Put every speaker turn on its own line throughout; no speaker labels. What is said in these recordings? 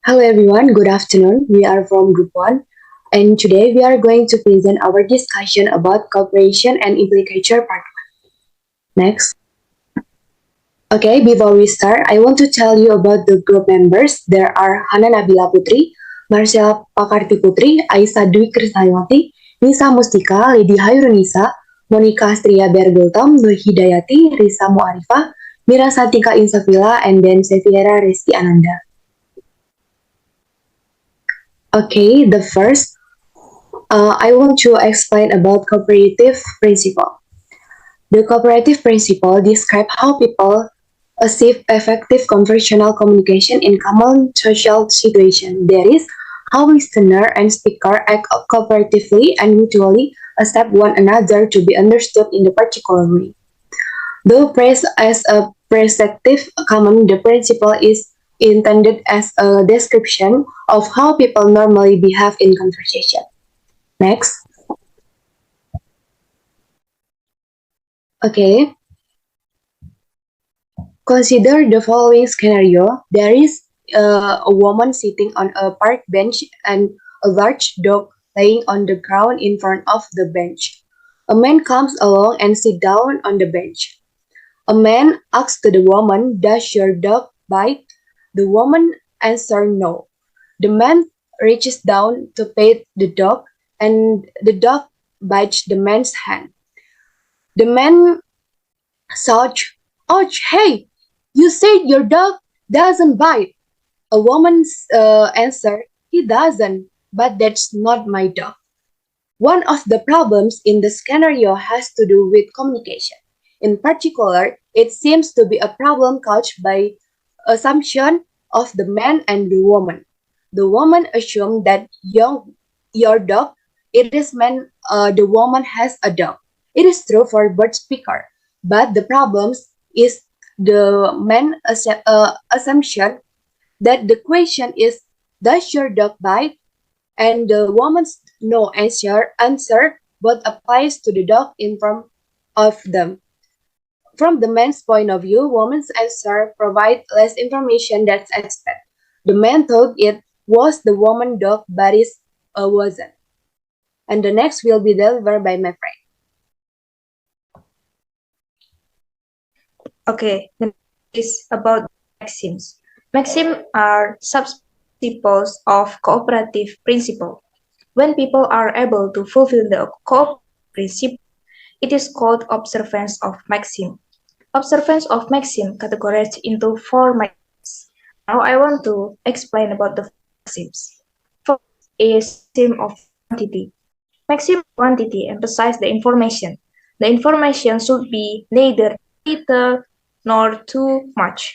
Hello everyone, good afternoon. We are from Group 1 and today we are going to present our discussion about cooperation and implicature part 1. Next. Okay, before we start, I want to tell you about the group members. There are Hana Nabilah Putri, Marchella Pakarti Putri, Aisah Dwi Krisnawati, Nisa Mustika, Lady Khairunnisa, Monika Astria Gultom, Nur Hidayati, Risa Muarifah, Mirasantika and then Sheviera Resky Ananda. Okay, the first, I want to explain about cooperative principle. The cooperative principle describes how people achieve effective conversational communication in common social situations. That is, how listener and speaker act cooperatively and mutually accept one another to be understood in the particular way. Though praised as a perspective common, the principle is intended as a description of how people normally behave in conversation. Next. Okay. Consider the following scenario. There is a woman sitting on a park bench and a large dog laying on the ground in front of the bench. A man comes along and sits down on the bench. A man asks the woman, "Does your dog bite?" The woman answers no. The man reaches down to pet the dog, and the dog bites the man's hand. The man shouts, "Ouch, hey, you said your dog doesn't bite." A woman answered, "He doesn't, but that's not my dog." One of the problems in the scenario has to do with communication. In particular, it seems to be a problem caused by assumption of the man and the woman. The woman assumed that your dog, it is meant the woman has a dog. It is true for both speaker, but the problem is the man assumption that the question is, does your dog bite? And the woman's no answer both applies to the dog in front of them. From the man's point of view, woman's answer provides less information than expected. The man thought it was the woman's dog, but it wasn't. And the next will be delivered by my friend.
Okay, the next is about maxims. Maxims are sub-principles of cooperative principle. When people are able to fulfill the cooperative principle, it is called observance of maxim. Observance of maxim categorized into four maxims. Now I want to explain about the maxims. First is maxim of quantity. Maxim of quantity emphasizes the information. The information should be neither little nor too much.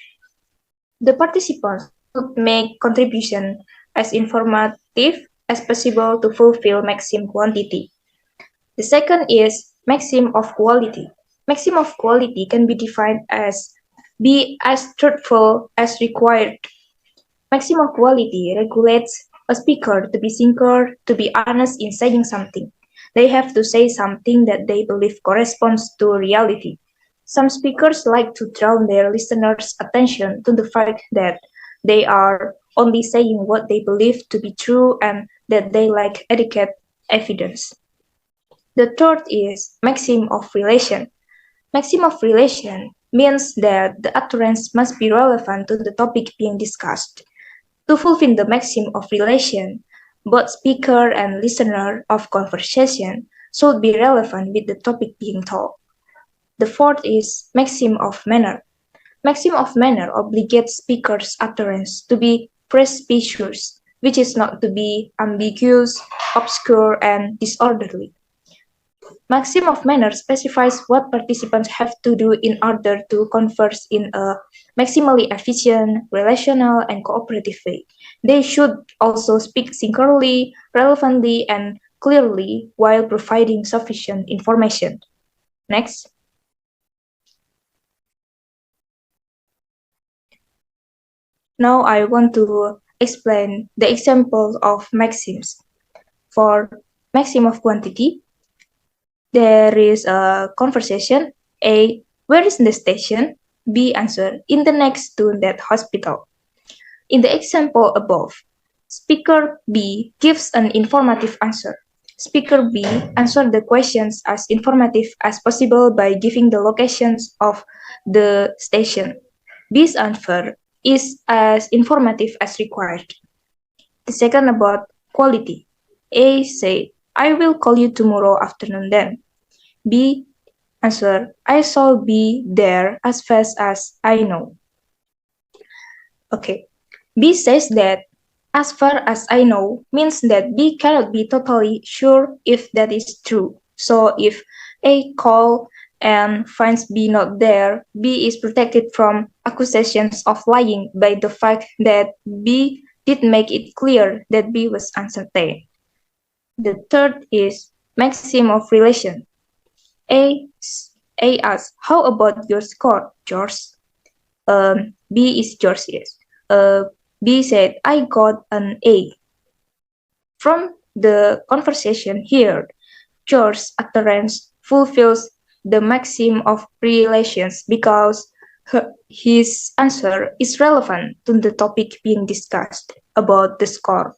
The participants should make contribution as informative as possible to fulfill maxim quantity. The second is maxim of quality. Maxim of quality can be defined as be as truthful as required. Maxim of quality regulates a speaker to be sincere, to be honest in saying something. They have to say something that they believe corresponds to reality. Some speakers like to draw their listeners' attention to the fact that they are only saying what they believe to be true and that they lack adequate evidence. The third is maxim of relation. Maxim of relation means that the utterance must be relevant to the topic being discussed. To fulfill the maxim of relation, both speaker and listener of conversation should be relevant with the topic being told. The fourth is maxim of manner. Maxim of manner obligates speakers' utterance to be perspicuous, which is not to be ambiguous, obscure, and disorderly. Maxim of manner specifies what participants have to do in order to converse in a maximally efficient, relational, and cooperative way. They should also speak sincerely, relevantly, and clearly while providing sufficient information. Next. Now I want to explain the examples of maxims. For maxim of quantity, there is a conversation. A, where is the station? B, answer, in the next to that hospital. In the example above, speaker B gives an informative answer. Speaker B answered the questions as informative as possible by giving the locations of the station. B's answer is as informative as required. The second about quality. A said, I will call you tomorrow afternoon then. B answered, I shall be there as fast as I know. Okay. B says that as far as I know means that B cannot be totally sure if that is true. So if A call and finds B not there, B is protected from accusations of lying by the fact that B did make it clear that B was uncertain. The third is maxim of relation. A, A asks, how about your score, George? B is George, yes. B said, I got an A. From the conversation here, George's utterance fulfills the maxim of relations because his answer is relevant to the topic being discussed about the score.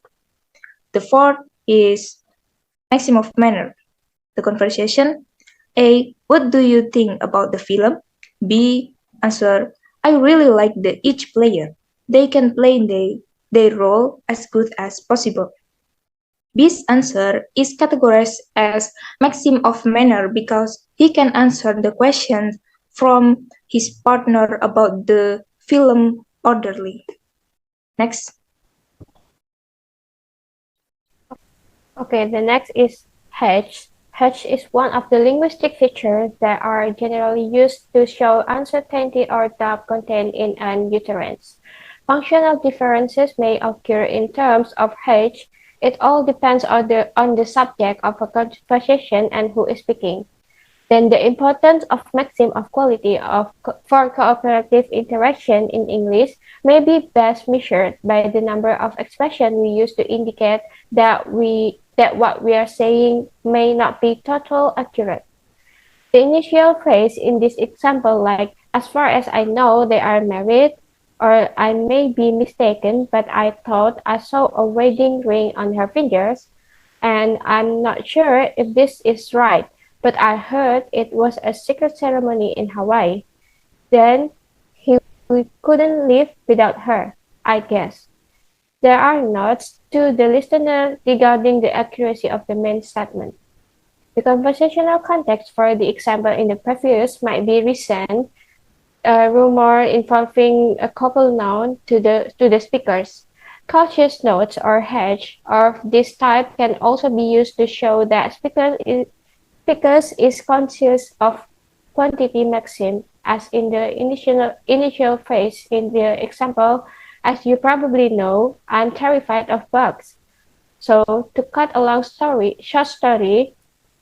The fourth is maxim of manner. The conversation. A. What do you think about the film? B. Answer. I really like each player. They can play their role as good as possible. B's answer is categorized as maxim of manner because he can answer the question from his partner about the film orderly. Next.
Okay, the next is hedge. Hedge is one of the linguistic features that are generally used to show uncertainty or doubt contained in an utterance. Functional differences may occur in terms of hedge. It all depends on the subject of a conversation and who is speaking. Then the importance of maxim of quality for cooperative interaction in English may be best measured by the number of expressions we use to indicate that what we are saying may not be totally accurate. The initial phrase in this example, like, as far as I know, they are married, or I may be mistaken, but I thought I saw a wedding ring on her fingers, and I'm not sure if this is right, but I heard it was a secret ceremony in Hawaii. Then he couldn't live without her, I guess. There are notes to the listener regarding the accuracy of the main statement. The conversational context for the example in the previous might be recent, a rumor involving a couple known to the speakers. Cautious notes or hedge of this type can also be used to show that speakers is conscious of quantity maxim, as in the initial phrase in the example, as you probably know, I'm terrified of bugs. So to cut a short story,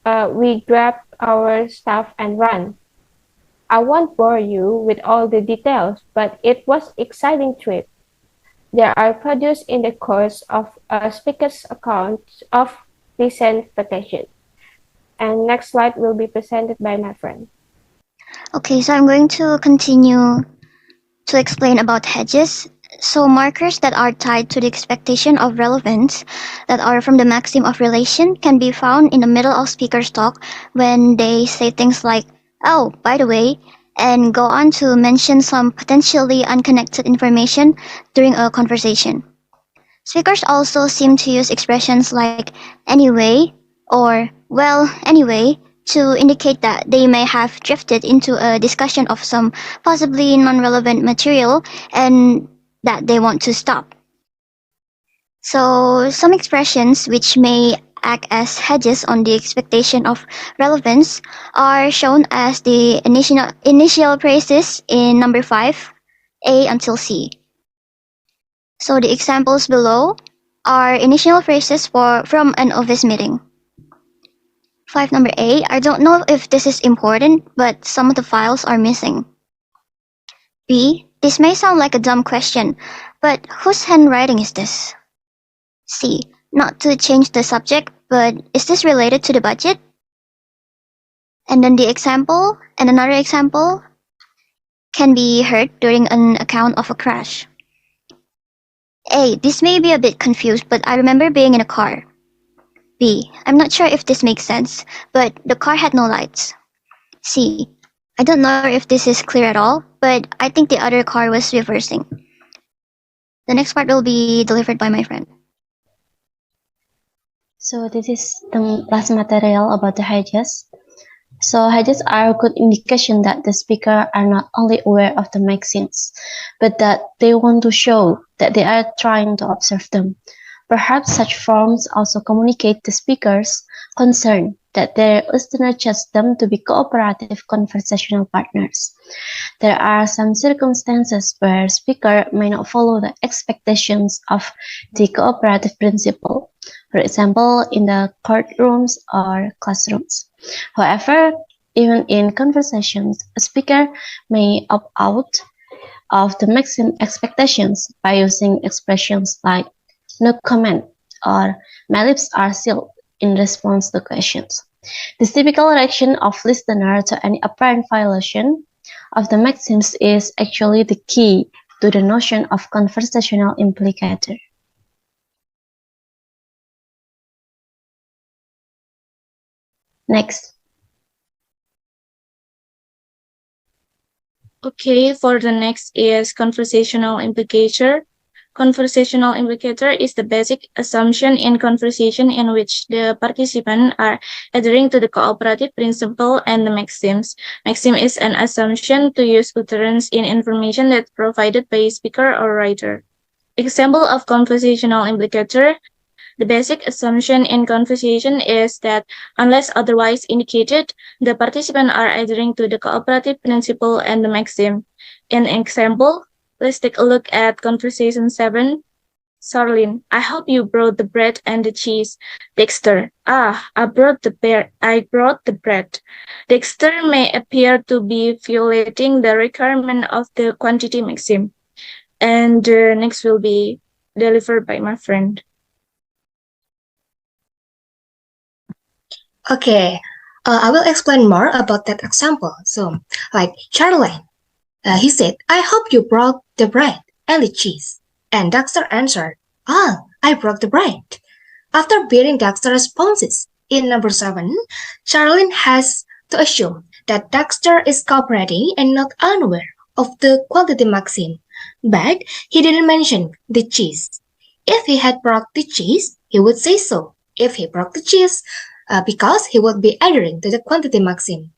we grab our stuff and run. I won't bore you with all the details, but it was an exciting trip. They are produced in the course of a speaker's account of recent vacation. And next slide will be presented by my friend.
Okay, so I'm going to continue to explain about hedges. So markers that are tied to the expectation of relevance that are from the maxim of relation can be found in the middle of speaker's talk when they say things like, oh, by the way, and go on to mention some potentially unconnected information during a conversation. Speakers also seem to use expressions like anyway or well, anyway, to indicate that they may have drifted into a discussion of some possibly non-relevant material and that they want to stop. So some expressions which may act as hedges on the expectation of relevance are shown as the initial phrases in number 5, A until C. So the examples below are initial phrases from an office meeting. 5 number A, I don't know if this is important, but some of the files are missing. B, this may sound like a dumb question, but whose handwriting is this? C, not to change the subject, but is this related to the budget? And then the example and another example can be heard during an account of a crash. A. This may be a bit confused, but I remember being in a car. B. I'm not sure if this makes sense, but the car had no lights. C. I don't know if this is clear at all, but I think the other car was reversing. The next part will be delivered by my friend.
So this is the last material about the hedges. So hedges are a good indication that the speaker are not only aware of the maxims, but that they want to show that they are trying to observe them. Perhaps such forms also communicate the speaker's concern that their listener judge them to be cooperative conversational partners. There are some circumstances where speaker may not follow the expectations of the cooperative principle, for example, in the courtrooms or classrooms. However, even in conversations, a speaker may opt out of the maximum expectations by using expressions like no comment or my lips are sealed in response to questions. This typical reaction of listener to any apparent violation of the maxims is actually the key to the notion of conversational implicator. Next.
Okay, for the next is conversational implicature. Conversational implicator is the basic assumption in conversation in which the participants are adhering to the cooperative principle and the maxims. Maxim is an assumption to use utterance in information that's provided by a speaker or writer. Example of conversational implicator. The basic assumption in conversation is that, unless otherwise indicated, the participants are adhering to the cooperative principle and the maxim. In example, let's take a look at conversation 7. Charlene, I hope you brought the bread and the cheese. Dexter, I brought the bread. Dexter may appear to be violating the requirement of the quantity maxim. And next will be delivered by my friend.
Okay, I will explain more about that example. So, like Charlene, he said, I hope you brought the bread and the cheese. And Dexter answered, I brought the bread. After hearing Dexter's responses in number 7, Charlene has to assume that Dexter is cooperating and not unaware of the quantity maxim. But he didn't mention the cheese. If he had brought the cheese, he would say so. If he brought the cheese, because he would be adhering to the quantity maxim.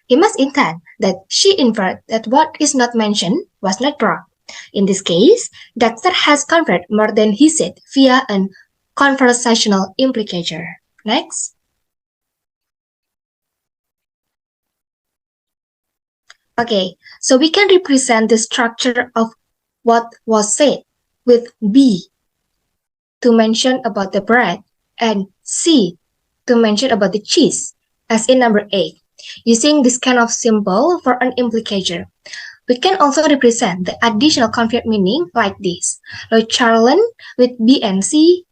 He must intend that she inferred that what is not mentioned was not brought. In this case, Dexter has conveyed more than he said via a conversational implicator. Next. Okay, so we can represent the structure of what was said with B to mention about the bread and C to mention about the cheese, as in number 8. Using this kind of symbol for an implicator, we can also represent the additional conveyed meaning like this. Like Charlene with B and C,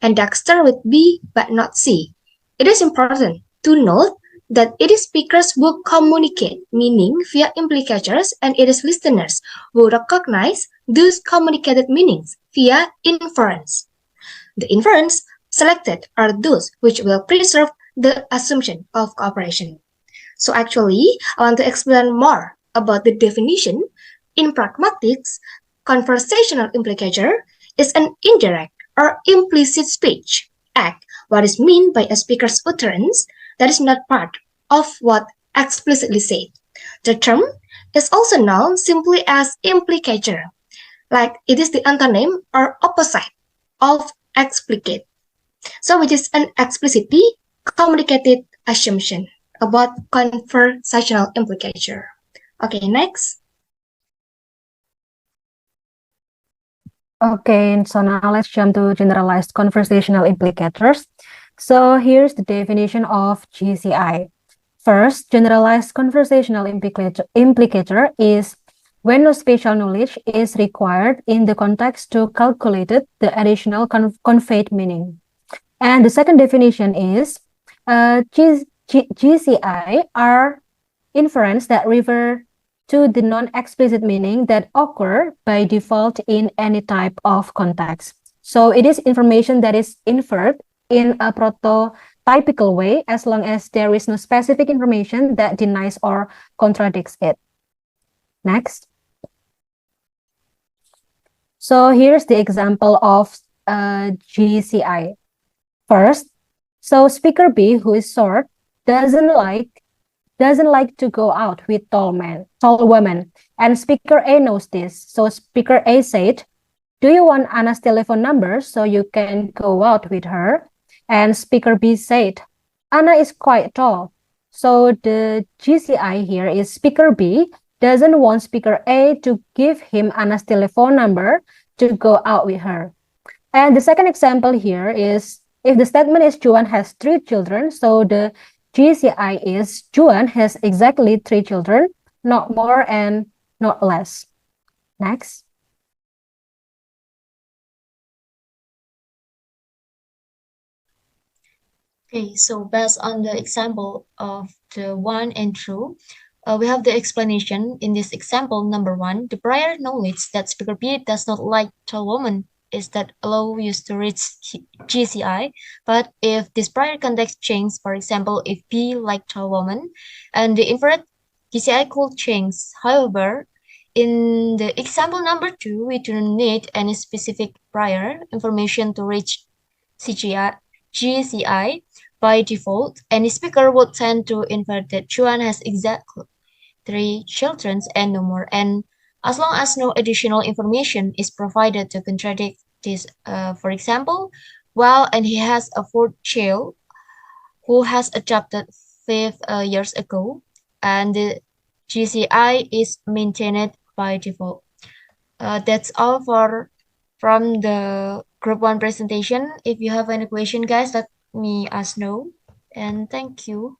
and Dexter with B but not C. It is important to note that it is speakers who communicate meaning via implicators and it is listeners who recognize those communicated meanings via inference. The inference selected are those which will preserve the assumption of cooperation. So actually, I want to explain more about the definition. In pragmatics, conversational implicator is an indirect or implicit speech act. What is meant by a speaker's utterance that is not part of what explicitly said. The term is also known simply as implicator, like it is the antonym or opposite of explicit. So which is an explicitly communicated assumption about conversational implicator. Okay, next.
Okay, so now let's jump to generalized conversational implicators. So here's the definition of GCI. First, generalized conversational implicator is when no spatial knowledge is required in the context to calculate the additional conveyed meaning. And the second definition is GCI are inference that refer to the non-explicit meaning that occur by default in any type of context. So it is information that is inferred in a prototypical way as long as there is no specific information that denies or contradicts it. Next. So here's the example of GCI. First, so speaker B, who is short, doesn't like to go out with tall women. And speaker A knows this. So speaker A said, "Do you want Anna's telephone number so you can go out with her?" And speaker B said, "Anna is quite tall." So the GCI here is speaker B doesn't want speaker A to give him Anna's telephone number to go out with her. And the second example here is if the statement is Juan has 3 children, so the GCI is Juan has exactly 3 children, not more and not less. Next.
Okay, so based on the example of the one and true, we have the explanation in this example number 1. The prior knowledge that speaker B does not like tall women is that allow used to reach GCI, but if this prior context changes, for example, if B like tall woman, and the inferred GCI could change. However, in the example number 2, we do not need any specific prior information to reach GCI. By default, any speaker would tend to infer that Juan has exactly 3 children and no more, and as long as no additional information is provided to contradict this, for example, well, and he has a 4th child who has adopted 5 years ago, and the GCI is maintained by default. That's all from the group 1 presentation. If you have any question, guys, let me ask know, and thank you.